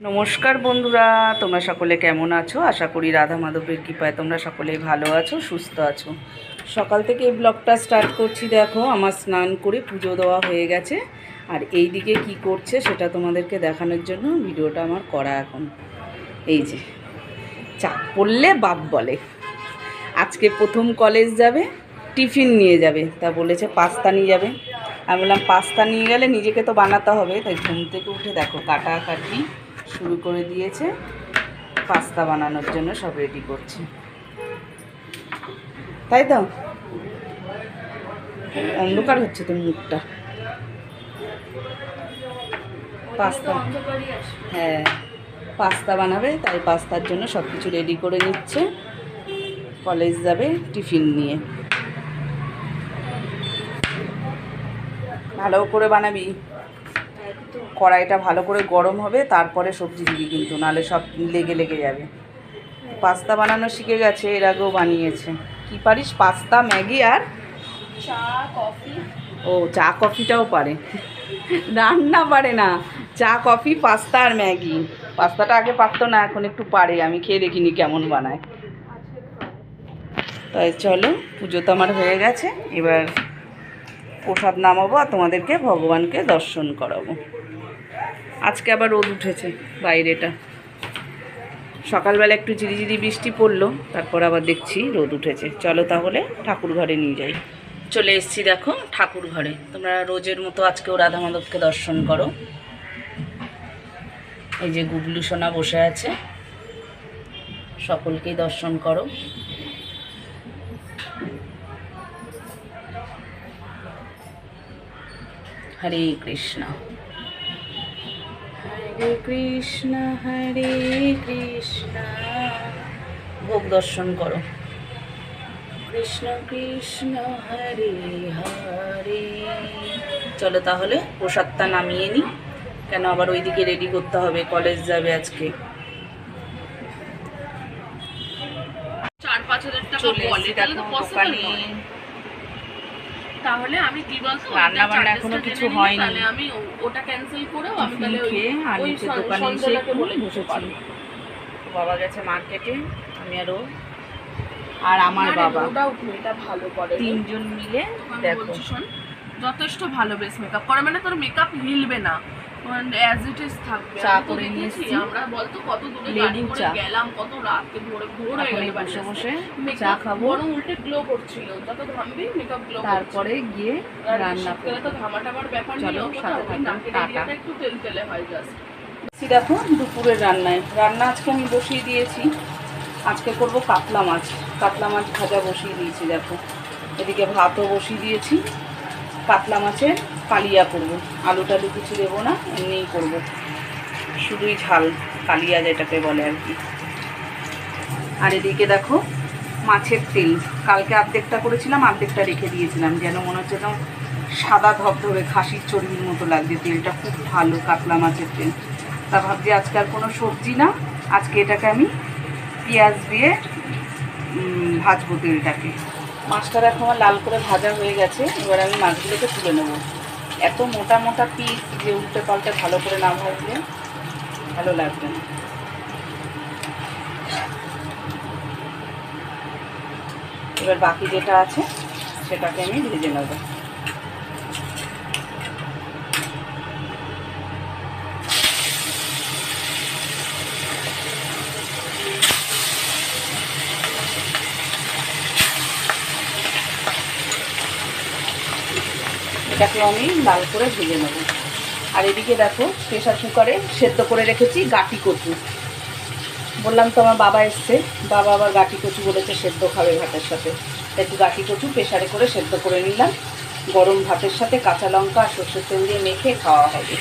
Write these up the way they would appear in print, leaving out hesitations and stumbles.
নমস্কার বন্ধুরা, তোমরা সকলে কেমন আছো? আশা করি রাধা মাধবের কৃপায় তোমরা সকলেই ভালো আছো, সুস্থ আছো। সকাল থেকে এই ব্লগটা স্টার্ট করছি। দেখো, আমার স্নান করে পুজো দেওয়া হয়ে গেছে, আর এই দিকে কি করছে সেটা তোমাদেরকে দেখানোর জন্য ভিডিওটা আমার করা। এখন এই যে চাপ পড়লে বাপ বলে, আজকে প্রথম কলেজ যাবে, টিফিন নিয়ে যাবে, তা বলেছে পাস্তা নিয়ে যাবে। আমি বললাম পাস্তা নিয়ে গেলে নিজেকে তো বানাতে হবে, তাই ঘুম থেকে উঠে দেখো কাটাকাটি শুরু করে দিয়েছে, পাস্তা বানানোর জন্য সব রেডি করছে। তাই তো, অন্ধকার হচ্ছে তোর মুখটা। পাস্তা, হ্যাঁ পাস্তা বানাবে, তাই পাস্তার জন্য সব কিছু রেডি করে নিচ্ছে। কলেজ যাবে টিফিন নিয়ে। ভালো করে বানাবি, কড়াইটা ভালো করে গরম হবে, তারপরে সবজি দিবি কিন্তু, নাহলে সব লেগে লেগে যাবে। পাস্তা বানানো শিখে গেছে, এর আগেও বানিয়েছে। কি পারিস? পাস্তা, ম্যাগি আর চা, কফি। ও, চা কফিটাও পারে, রান্না পারে না। চা, কফি, পাস্তা আর ম্যাগি। পাস্তাটা আগে পারতো না, এখন একটু পারে। আমি খেয়ে দেখিনি কেমন বানায়। তাই চলো, পুজো তো আমার হয়ে গেছে, এবার প্রসাদ নামাবো আর তোমাদেরকে ভগবানকে দর্শন করাবো। আজকে আবার রোদ উঠেছে বাইরেটা। সকালবেলা একটু ঝিরিঝিরি বৃষ্টি পড়লো, তারপর আবার দেখছি রোদ উঠেছে। চলো তাহলে ঠাকুর ঘরে নিয়ে যাই। চলে এসেছি দেখো ঠাকুর ঘরে। তোমরা রোজের মতো আজকেও রাধা মাধবকে দর্শন করো। এই যে গুবলু সোনা বসে আছে, সকলকেই দর্শন করো। হরে কৃষ্ণ হরে কৃষ্ণ হরে কৃষ্ণ। ভোগ দর্শন করো। কৃষ্ণ কৃষ্ণ হরে হরে। চলো তাহলে প্রসাদটা নামিয়ে নিই, কেন আবার ওইদিকে রেডি করতে হবে, কলেজ যাবে আজকে। 4-5 হাজার টাকা বলে, তাহলে তো পসিবল নয়। তাহলে আমি কি বলতো, রান্না বান্না এখনো কিছু হয়নি, তাহলে আমি ওটা ক্যান্সেল করেও আমি তাহলে খেয়ে ওই আনিতে দোকানে এসে সন্ধ্যাটাকে বলে বসেছি। বাবা গেছে মার্কেটে, আমি আর আমার বাবা, ওটাও এটা ভালো করে, তিনজন মিলে দেখো। যথেষ্ট ভালো বেস মেকআপ করে, মানে তোর মেকআপ হিলবে না, অ্যাজ ইট ইজ থাকবে। চা করে নিয়েছি, আমরা বলতো কত দূরে গাড়ি লেবু করে চা গেলাম, কত রাতে ভোর হয়ে গেল, বসে বসে চা চা খাবো, বড় উল্টে গ্লো করছিল, যত ঘামবি মেকআপ গ্লো। তারপরে গিয়ে রান্না করে তো ঘামাটাবার ব্যাপার নেই, চলো সাথে নাকের এরিয়াটা একটু তেলতেলে হয় জাস্ট। দেখো দুপুরের রান্না আজকে আমি বসিয়ে দিয়েছি। আজকে করব কাতলা মাছ। কাতলা মাছ ভাজা বসিয়ে দিয়েছি দেখো। এদিকে ভাতও বসিয়ে দিয়েছি। কাতলা মাছের কালিয়া করব, আলু টালু কিছু দেবো না, এমনিই করব, শুধুই ঝাল, কালিয়া যেটাকে বলে আর কি। আর এদিকে দেখো মাছের তেল, কালকে অর্ধেকটা করেছিলাম, অর্ধেকটা রেখে দিয়েছিলাম, যেন মনে হচ্ছে যেন সাদা ধবধবে খাসির চর্বির মতো লাগছে। তেলটা খুব ভালো কাতলা মাছের তেল। তা ভাবছি আজকে আর কোনো সবজি না, আজকে এটাকে আমি পেঁয়াজ দিয়ে ভাজবো তেলটাকে। মাছটা দেখো আমার লাল করে ভাজা হয়ে গেছে, এবার আমি মাছগুলোকে তুলে নেবো। এত মোটা মোটা পিস যে উল্টে পাল্টে ভালো করে না ভাজলে ভালো লাগবে না। এবার বাকি যেটা আছে সেটাকে আমি ভেজে নেব। এটাকে আমি লাল করে ভেজে নেব। আর এদিকে দেখো প্রেসার কুকারে সেদ্ধ করে রেখেছি গাটি কচু। বললাম তো আমার বাবা এসছে, বাবা আবার গাটি কচু বলেছে সেদ্ধ খাবে ভাতের সাথে, একটু গাটি কচু প্রেসারে করে সেদ্ধ করে নিলাম। গরম ভাতের সাথে কাঁচা লঙ্কা আর সর্ষের তেল দিয়ে মেখে খাওয়া হবে।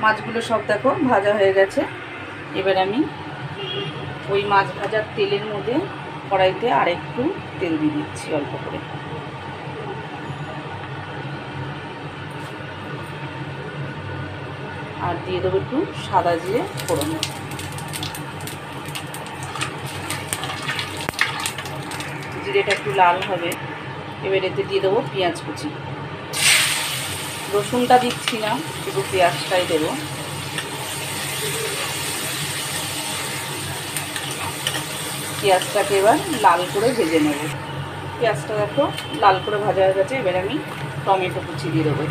মাছগুলো সব দেখো ভাজা হয়ে গেছে। এবার আমি ওই মাছ ভাজার তেলের মধ্যে কড়াইতে আর একটু তেল দিয়ে দিচ্ছি অল্প করে। আর দিয়ে দেবো একটু সাদা জিরে ফোড়ন। জিরেটা একটু লাল হবে, এবার এতে দিয়ে দেবো পেঁয়াজ কুচি। রসুনটা দিচ্ছি না, শুধু পেঁয়াজটাই দেবো। পেঁয়াজটাকে এবার লাল করে ভেজে নেব। পেঁয়াজটা দেখো লাল করে ভাজা হয়ে গেছে, এবার আমি টমেটো কুচি দিয়ে দেবো।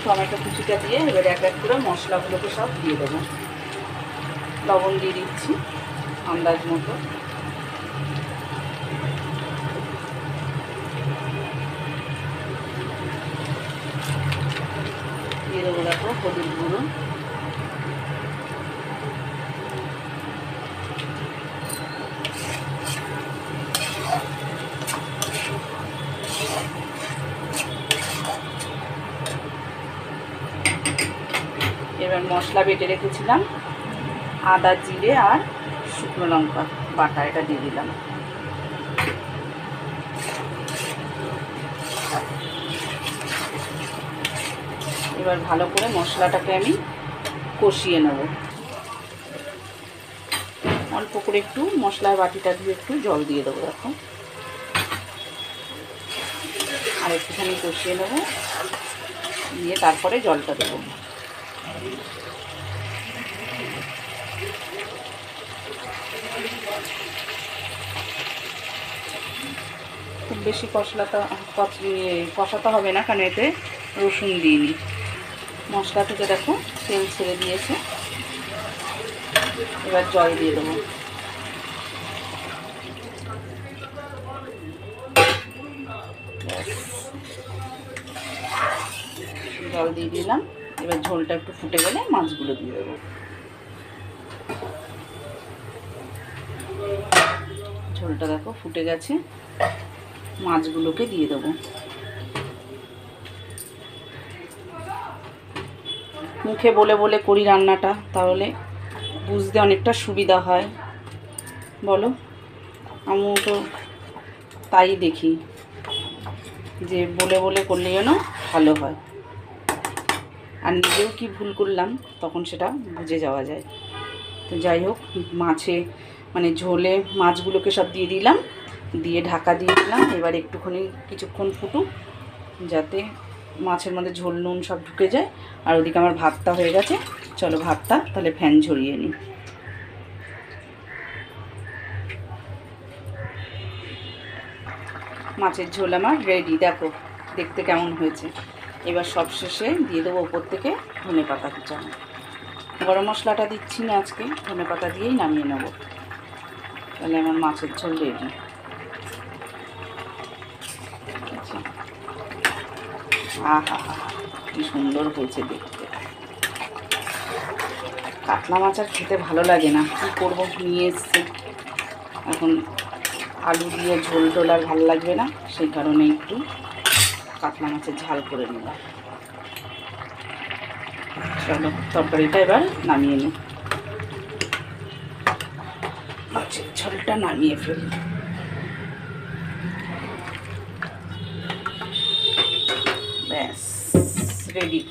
টমেটো কুচিটা দিয়ে এবার এক এক করে মশলাগুলোকে সব দিয়ে দেবো। লবণ দিয়ে দিচ্ছি আন্দাজ মতো, দিয়ে দেবো দেখো হলুদ গুঁড়ো, এবার মশলা বেটে রেখেছিলাম আদা জিরে আর শুকনো লঙ্কা বাটা, এটা দিয়ে দিলাম। এবার ভালো করে মশলাটাকে আমি কষিয়ে নেব। অল্প করে একটু মশলার বাটিটা দিয়ে একটু জল দিয়ে দেবো দেখো, আর একটুখানি কষিয়ে নেব, দিয়ে তারপরে জলটা দেবো। খুব বেশি কষাতে হবে না, কারণ এতে রসুন দিইনি। মশলা থেকে দেখো তেল ছেড়ে দিয়েছে, এবার জল দিয়ে দেবো। জল দিয়ে দিলাম, এবার ঝোলটা একটু ফুটে গেলে মাছগুলো দিয়ে দেবো। ঝোলটা দেখো ফুটে গেছে, মাছগুলোকে দিয়ে দেবো। মুখে বলে বলে করি রান্নাটা, তাহলে বুঝতে অনেকটা সুবিধা হয় বলো। আমিও তো তাই দেখি যে বলে বলে করলে যেন ভালো হয়, আর নিজেও কি ভুল করলাম তখন সেটা বুঝে যাওয়া যায়। তো যাই হোক, মানে ঝোলে মাছগুলোকে সব দিয়ে দিলাম, দিয়ে ঢাকা দিয়ে দিলাম। এবার একটুখানি কিছুক্ষণ ফুটুক, যাতে মাছের মধ্যে ঝোল নুন সব ঢুকে যায়। আর ওদিকে আমার ভাতটা হয়ে গেছে, চলো ভাতটা তাহলে ফ্যান ঝরিয়ে নিই। মাছের ঝোল আমার রেডি, দেখো দেখতে কেমন হয়েছে। এবার সব শেষে দিয়ে দেবো ওপর থেকে ধনেপাতা কুচানো। গরম মশলাটা দিচ্ছি না আজকে, ধনেপাতা দিয়েই নামিয়ে নেব। তাহলে আমার মাছের ঝোল রেডি। আহা কি সুন্দর হয়েছে দেখতে। কাতলা মাছ আর খেতে ভালো লাগে না, কী করবো, নিয়ে এসছে। এখন আলু দিয়ে ঝোল টোল আর ভালো লাগবে না, সেই কারণে একটু কাতলা মাছের ঝাল করে নিলাম। চলো তরকারিটা এবার নামিয়ে নিই, মাছের ঝোলটা নামিয়ে ফেলি। ব্যাস রেডি,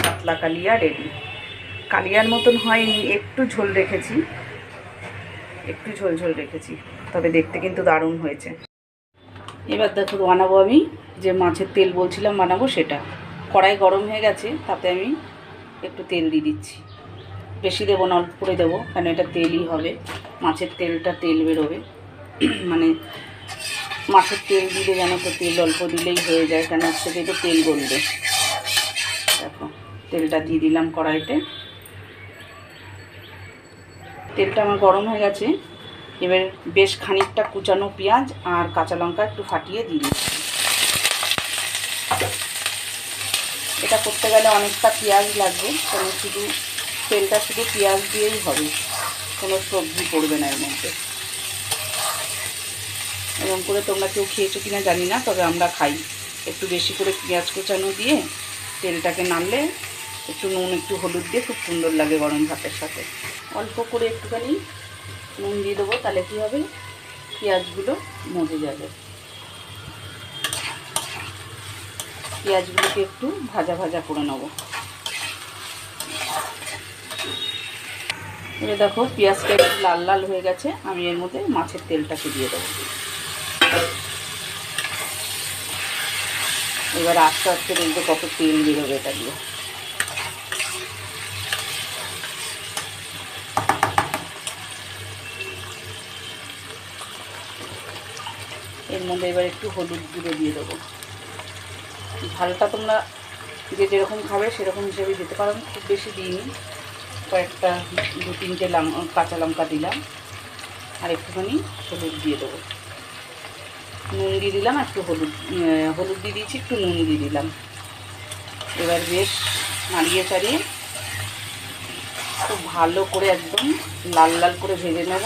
কাতলা কালিয়া রেডি। কালিয়ার মতন হয়নি, একটু ঝোল রেখেছি, একটু ঝোল ঝোল রেখেছি, তবে দেখতে কিন্তু দারুণ হয়েছে। এবার দেখো বানাবো আমি যে মাছের তেল বলছিলাম বানাবো, সেটা কড়াই গরম হয়ে গেছে, তাতে আমি একটু তেল দিয়ে দিচ্ছি। বেশি দেবো না, অল্প করে দেবো, কারণ এটা তেলই হবে, মাছের তেলটা তেল বেরোবে। মানে মাছের তেল দিলে জানো তো, তেল অল্প দিলেই হয়ে যায়, কেন হচ্ছে তো তেল গলবে। দেখো তেলটা দিয়ে দিলাম কড়াইতে, তেলটা আমার গরম হয়ে গেছে। এবার বেশ খানিকটা কুচানো পেঁয়াজ আর কাঁচা লঙ্কা একটু ফাটিয়ে দিয়ে দিচ্ছি। এটা করতে গেলে অনেকটা পেঁয়াজ লাগবে, কারণ তেলটা শুধু পেঁয়াজ দিয়েই হবে, কোনো সবজি পড়বে না এর মধ্যে। এরকম করে তোমরা কেউ খেয়েছো কিনা জানি না, তবে আমরা খাই। একটু বেশি করে পেঁয়াজ কুচানো দিয়ে তেলটাকে নাড়লে একটু নুন একটু হলুদ দিয়ে খুব সুন্দর লাগে গরম ভাতের সাথে। অল্প করে একটুখানি নুন দিয়ে দেবো, তাহলে কী হবে, পেঁয়াজগুলো মজে যাবে। পেঁয়াজগুলোকে একটু ভাজা ভাজা করে নেব। এবার দেখো পেঁয়াজটা একটু লাল লাল হয়ে গেছে, আমি এর মধ্যে মাছের তেলটাকে দিয়ে দেবো। এবার আস্তে আস্তে দেখবে কত তেল বেরোবে এটা দিয়ে। এর মধ্যে এবার একটু হলুদ গুঁড়ো দিয়ে দেবো। ঝালটা তোমরা যে যেরকম খাবে সেরকম হিসেবে দিতে পারো, খুব বেশি দিইনি, কয়েকটা 2-3টে কাঁচা লঙ্কা দিলাম, আর একটুখানি হলুদ দিয়ে দেবো। নুন দিয়ে দিলাম, একটু হলুদ দিয়ে দিয়েছি, একটু নুন দিয়ে দিলাম। এবার বেশ নাড়িয়ে চাড়িয়ে খুব ভালো করে একদম লাল লাল করে ভেজে নেব।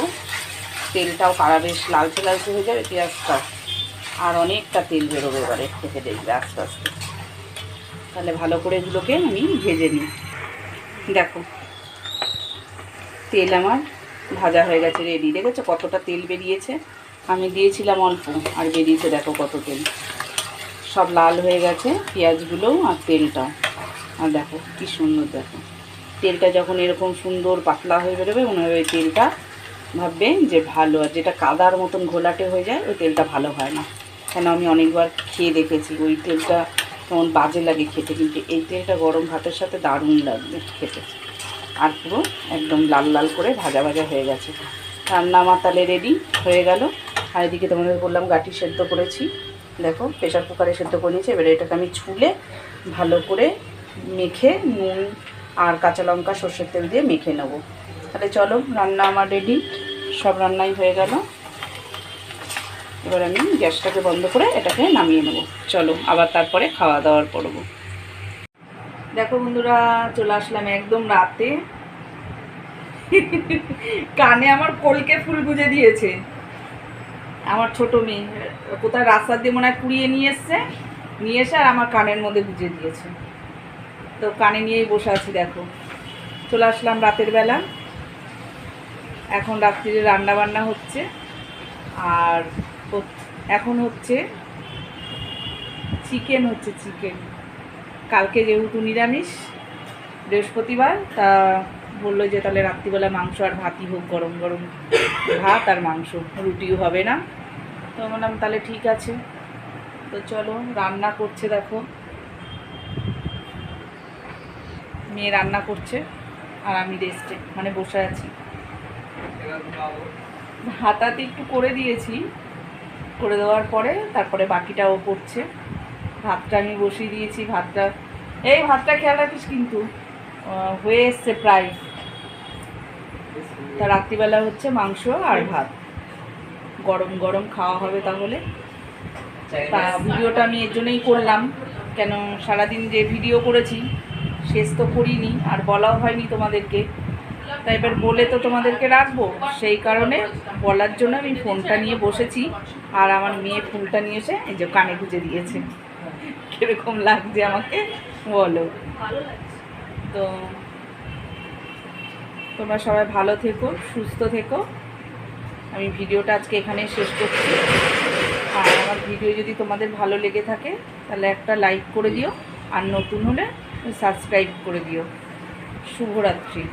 তেলটাও বেশ লালচে লালচে হয়ে যাবে পেঁয়াজটা, আর অনেকটা তেল বেরোবে এবারে থেকে, দেখবে আস্তে আস্তে। তাহলে ভালো করে এগুলোকে আমি ভেজে নিই। দেখো তেল আমার ভাজা হয়ে গেছে, রেডি। দেখেছো কতটা তেল বেরিয়েছে? আমি দিয়েছিলাম অল্প, আর বেরিয়েছে দেখো কত তেল। সব লাল হয়ে গেছে পেঁয়াজগুলোও আর তেলটাও। আর দেখো কি সুন্দর, দেখো তেলটা যখন এরকম সুন্দর পাতলা হয়ে বেরোবে মনে হবে ওই তেলটা, ভাববে যে ভালো। আর যেটা কাদার মতন ঘোলাটে হয়ে যায় ওই তেলটা ভালো হয় না। কেন আমি অনেকবার খেয়ে দেখেছি, ওই তেলটা কেমন বাজে লাগে খেতে, কিন্তু এই তেলটা গরম ভাতের সাথে দারুণ লাগবে খেতে। আর পুরো একদম লাল লাল করে ভাজা ভাজা হয়ে গেছে। রান্না আমার তাহলে রেডি হয়ে গেল। আর এদিকে তোমাদের বললাম গাঁটি সেদ্ধ করেছি, দেখো প্রেশার কুকারে সেদ্ধ করে নিয়েছি। এবারে এটাকে আমি ছুলে ভালো করে মেখে নুন আর কাঁচা লঙ্কা সর্ষের তেল দিয়ে মেখে নেবো। তাহলে চলো, রান্না আমার রেডি, সব রান্নাই হয়ে গেল। এবার আমি গ্যাসটাকে বন্ধ করে এটাকে নামিয়ে নেবো। চলো আবার তারপরে খাওয়া দাওয়ার করবো। দেখো বন্ধুরা, চলে আসলাম একদম রাতে। কানে আমার কলকে ফুল গুঁজে দিয়েছে আমার ছোট মেয়ে, কোথায় রাস্তা দিয়ে মনে হয় কুড়িয়ে নিয়ে এসে আর আমার কানের মধ্যে গুঁজে দিয়েছে। তো কানে নিয়েই বসে আছি। দেখো চলে আসলাম রাতের বেলা, এখন রাত্রিরে রান্না বান্না হচ্ছে। আর এখন হচ্ছে চিকেন, কালকে যেহেতু নিরামিষ বৃহস্পতিবার, তা বললো যে তাহলে রাত্রিবেলা মাংস আর ভাতই হোক, গরম গরম ভাত আর মাংস, রুটিও হবে না। তো বললাম তাহলে ঠিক আছে। তো চলো, রান্না করছে, দেখো মেয়ে রান্না করছে আর আমি রেস্টে মানে বসে আছি। হাতাতে একটু করে দিয়েছি, করে দেওয়ার পরে তারপরে বাকিটাও করছে। ভাতটা আমি বসিয়ে দিয়েছি, ভাতটা খেয়াল রাখিস কিন্তু, হয়ে এসছে প্রায়। তা রাত্রিবেলা হচ্ছে মাংস আর ভাত, গরম গরম খাওয়া হবে তাহলে। তা ভিডিওটা আমি এর জন্যই করলাম, কেন সারাদিন যে ভিডিও করেছি শেষ তো করিনি, আর বলাও হয়নি তোমাদেরকে। তাই এবার বলে তো তোমাদেরকে রাখবো, সেই কারণে বলার জন্য আমি ফোনটা নিয়ে বসেছি। আর আমার মেয়ে ফুলটা নিয়ে এসে এই যে কানে গুঁজে দিয়েছে। কিরকম লাগছে আমাকে বলো? তো তোমরা সবাই ভালো থেকো, সুস্থ থেকো। আমি ভিডিওটা আজকে এখানে শেষ করছি। আর আমার ভিডিও যদি তোমাদের ভালো লেগে থাকে তাহলে একটা লাইক করে দিও, আর নতুন হলে সাবস্ক্রাইব করে দিও। শুভরাত্রি।